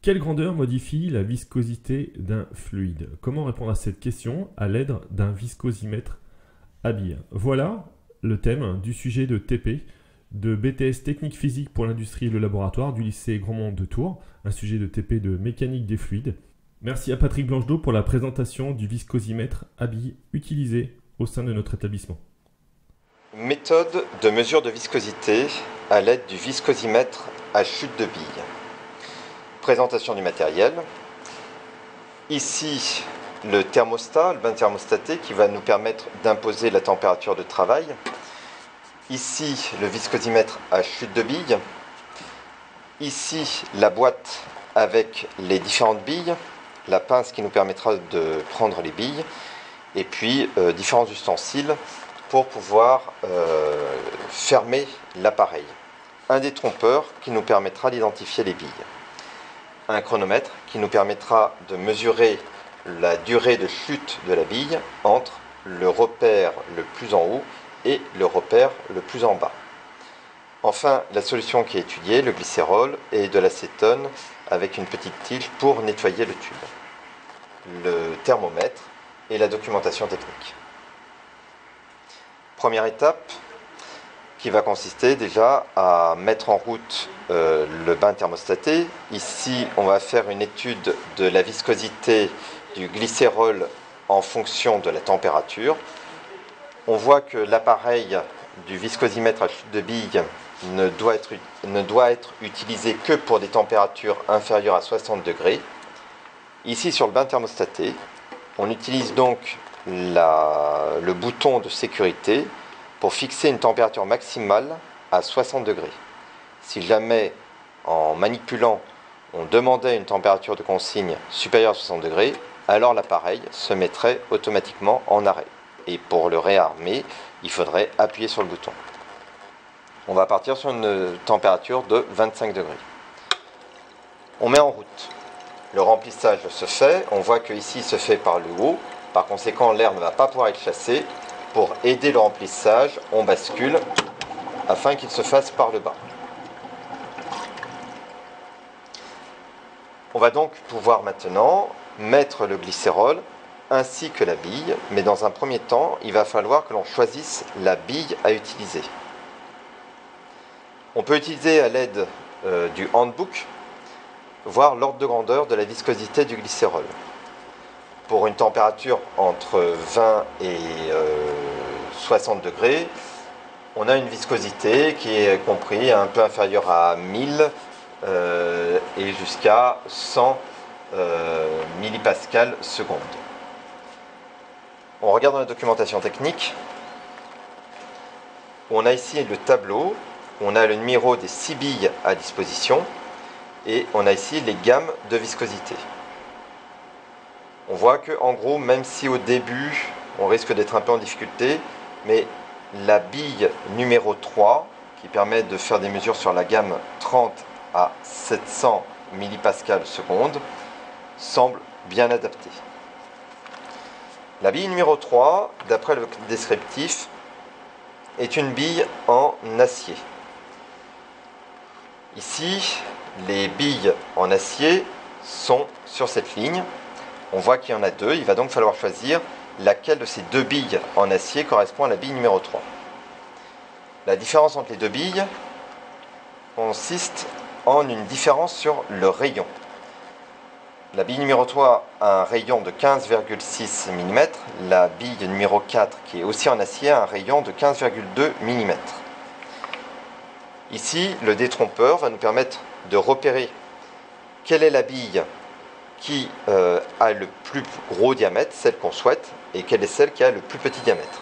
Quelle grandeur modifie la viscosité d'un fluide? Comment répondre à cette question à l'aide d'un viscosimètre à billes? Voilà le thème du sujet de TP, de BTS Technique Physique pour l'industrie et le laboratoire du lycée Grandmont de Tours, un sujet de TP de mécanique des fluides. Merci à Patrick Blanchedeau pour la présentation du viscosimètre à billes utilisé au sein de notre établissement. Méthode de mesure de viscosité à l'aide du viscosimètre à chute de billes. Présentation du matériel. Ici, le thermostat, le bain thermostaté qui va nous permettre d'imposer la température de travail. Ici, le viscosimètre à chute de billes. Ici, la boîte avec les différentes billes, la pince qui nous permettra de prendre les billes, et puis différents ustensiles pour pouvoir fermer l'appareil. Un détrompeur qui nous permettra d'identifier les billes. Un chronomètre qui nous permettra de mesurer la durée de chute de la bille entre le repère le plus en haut et le repère le plus en bas. Enfin, la solution qui est étudiée, le glycérol et de l'acétone avec une petite tige pour nettoyer le tube. Le thermomètre et la documentation technique. Première étape qui va consister déjà à mettre en route le bain thermostaté. Ici, on va faire une étude de la viscosité du glycérol en fonction de la température. On voit que l'appareil du viscosimètre à chute de billes ne doit être utilisé que pour des températures inférieures à 60 degrés. Ici, sur le bain thermostaté, on utilise donc le bouton de sécurité pour fixer une température maximale à 60 degrés. Si jamais, en manipulant, on demandait une température de consigne supérieure à 60 degrés, alors l'appareil se mettrait automatiquement en arrêt. Et pour le réarmer, il faudrait appuyer sur le bouton. On va partir sur une température de 25 degrés. On met en route. Le remplissage se fait. On voit qu'ici, il se fait par le haut. Par conséquent, l'air ne va pas pouvoir être chassé. Pour aider le remplissage, on bascule afin qu'il se fasse par le bas. On va donc pouvoir maintenant mettre le glycérol ainsi que la bille, mais dans un premier temps, il va falloir que l'on choisisse la bille à utiliser. On peut utiliser à l'aide du handbook, voir l'ordre de grandeur de la viscosité du glycérol. Pour une température entre 20 et 60 degrés, on a une viscosité qui est comprise un peu inférieure à 1000 et jusqu'à 100 millipascales seconde. On regarde dans la documentation technique. On a ici le tableau, on a le numéro des 6 billes à disposition et on a ici les gammes de viscosité. On voit que, en gros, même si au début, on risque d'être un peu en difficulté, mais la bille numéro 3, qui permet de faire des mesures sur la gamme 30 à 700 millipascales seconde, semble bien adaptée. La bille numéro 3, d'après le descriptif, est une bille en acier. Ici, les billes en acier sont sur cette ligne. On voit qu'il y en a deux, il va donc falloir choisir laquelle de ces deux billes en acier correspond à la bille numéro 3. La différence entre les deux billes consiste en une différence sur le rayon. La bille numéro 3 a un rayon de 15,6 mm, la bille numéro 4, qui est aussi en acier, a un rayon de 15,2 mm. Ici, le détrompeur va nous permettre de repérer quelle est la bille qui a le plus gros diamètre, celle qu'on souhaite, et quelle est celle qui a le plus petit diamètre.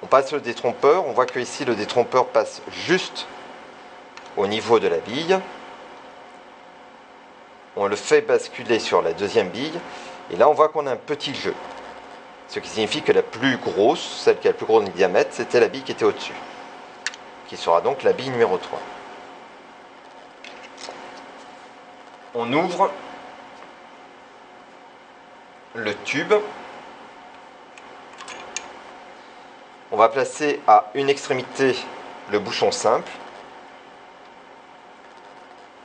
On passe le détrompeur, on voit que ici le détrompeur passe juste au niveau de la bille. On le fait basculer sur la deuxième bille, et là on voit qu'on a un petit jeu. Ce qui signifie que la plus grosse, celle qui a le plus gros diamètre, c'était la bille qui était au-dessus, qui sera donc la bille numéro 3. On ouvre le tube. On va placer à une extrémité le bouchon simple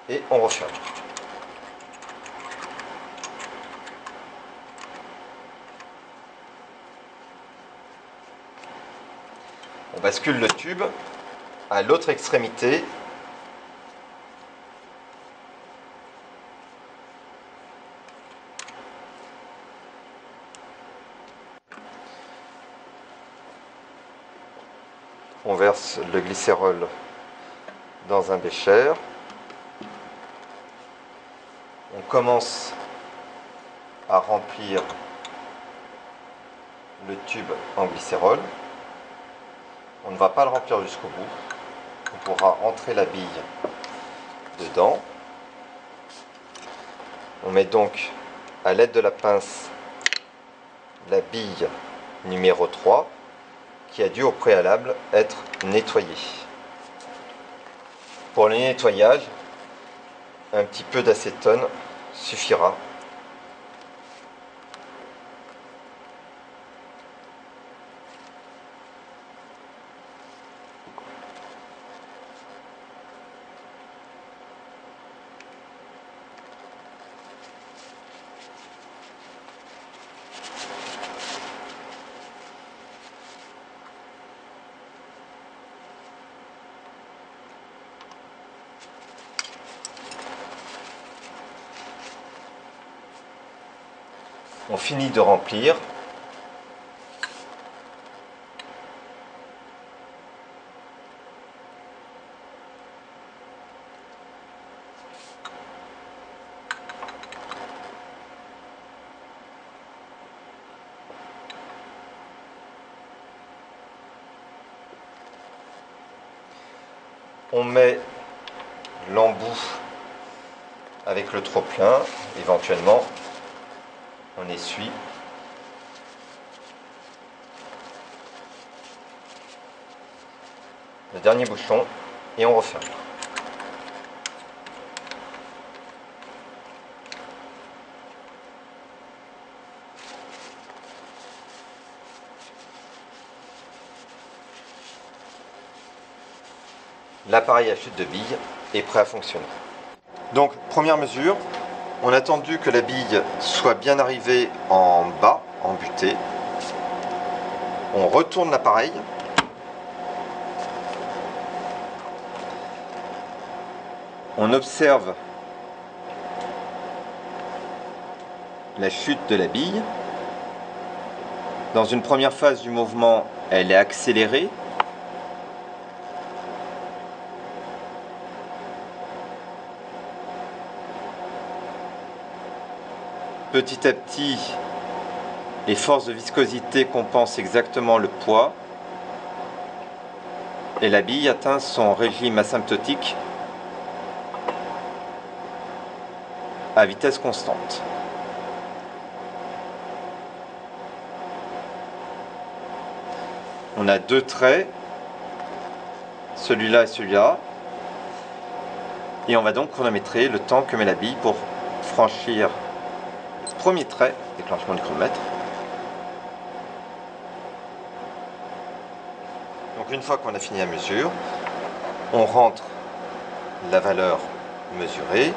et on referme. On bascule le tube à l'autre extrémité on verse le glycérol dans un bécher. On commence à remplir le tube en glycérol. On ne va pas le remplir jusqu'au bout. On pourra rentrer la bille dedans. On met donc à l'aide de la pince la bille numéro 3 qui a dû au préalable être nettoyée. Pour le nettoyage, un petit peu d'acétone suffira. On finit de remplir. On met l'embout avec le trop-plein, éventuellement. On essuie. Le dernier bouchon et on referme. L'appareil à chute de bille est prêt à fonctionner. Donc, première mesure, on a attendu que la bille soit bien arrivée en bas, en butée. On retourne l'appareil. On observe la chute de la bille. Dans une première phase du mouvement, elle est accélérée. Petit à petit, les forces de viscosité compensent exactement le poids et la bille atteint son régime asymptotique à vitesse constante. On a deux traits, celui-là et celui-là, et on va donc chronométrer le temps que met la bille pour franchir le premier trait, déclenchement du chronomètre. Donc une fois qu'on a fini la mesure, on rentre la valeur mesurée.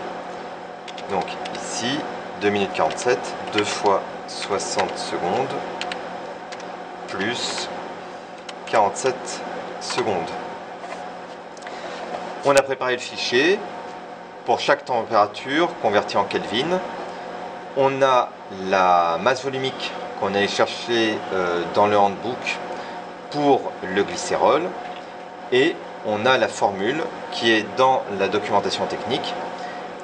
Donc ici, 2 minutes 47, 2 fois 60 secondes, plus 47 secondes. On a préparé le fichier pour chaque température converti en Kelvin. On a la masse volumique qu'on allait chercher dans le handbook pour le glycérol et on a la formule qui est dans la documentation technique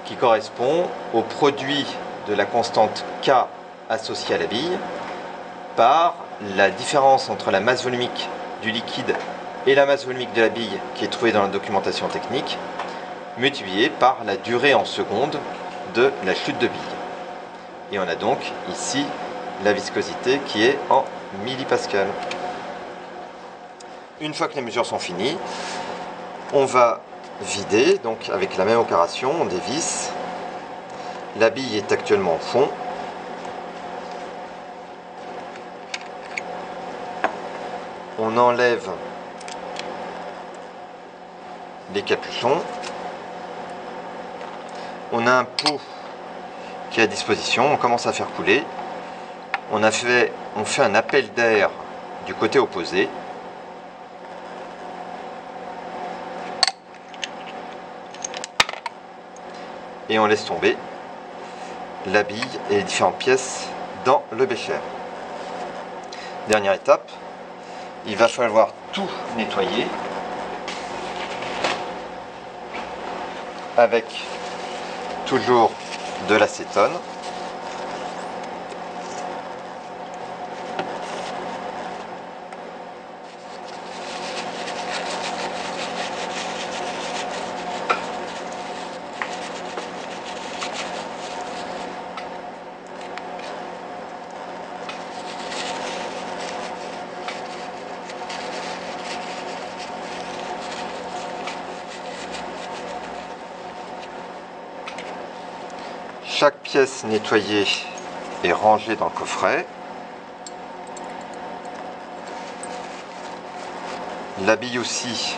qui correspond au produit de la constante K associée à la bille par la différence entre la masse volumique du liquide et la masse volumique de la bille qui est trouvée dans la documentation technique multipliée par la durée en secondes de la chute de bille. Et on a donc ici la viscosité qui est en millipascal. Une fois que les mesures sont finies, on va vider, donc avec la même opération, on dévisse. La bille est actuellement au fond. On enlève les capuchons. On a un pot qui est à disposition, on commence à faire couler. On fait un appel d'air du côté opposé. et on laisse tomber la bille et les différentes pièces dans le bécher. Dernière étape, il va falloir tout nettoyer avec toujours de l'acétone. Chaque pièce nettoyée est rangée dans le coffret. La bille aussi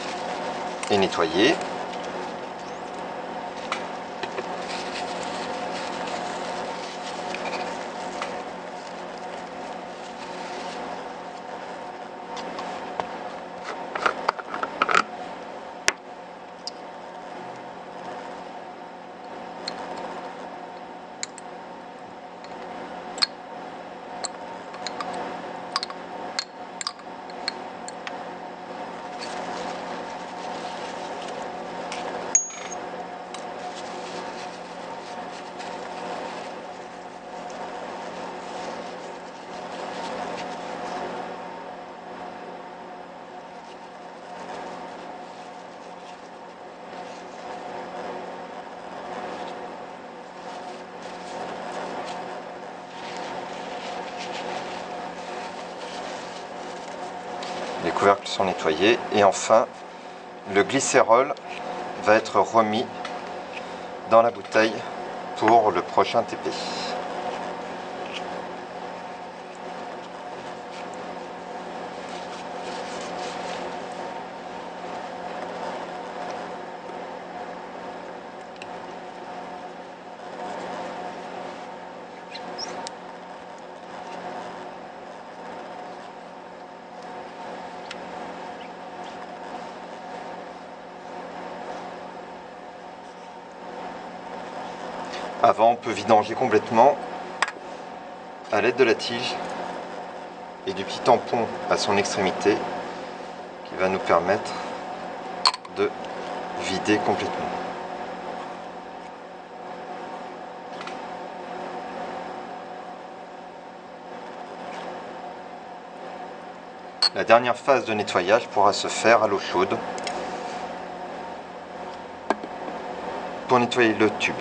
est nettoyée. Les couvercles sont nettoyés et enfin le glycérol va être remis dans la bouteille pour le prochain TP. Avant, on peut vidanger complètement à l'aide de la tige et du petit tampon à son extrémité qui va nous permettre de vider complètement. La dernière phase de nettoyage pourra se faire à l'eau chaude pour nettoyer le tube.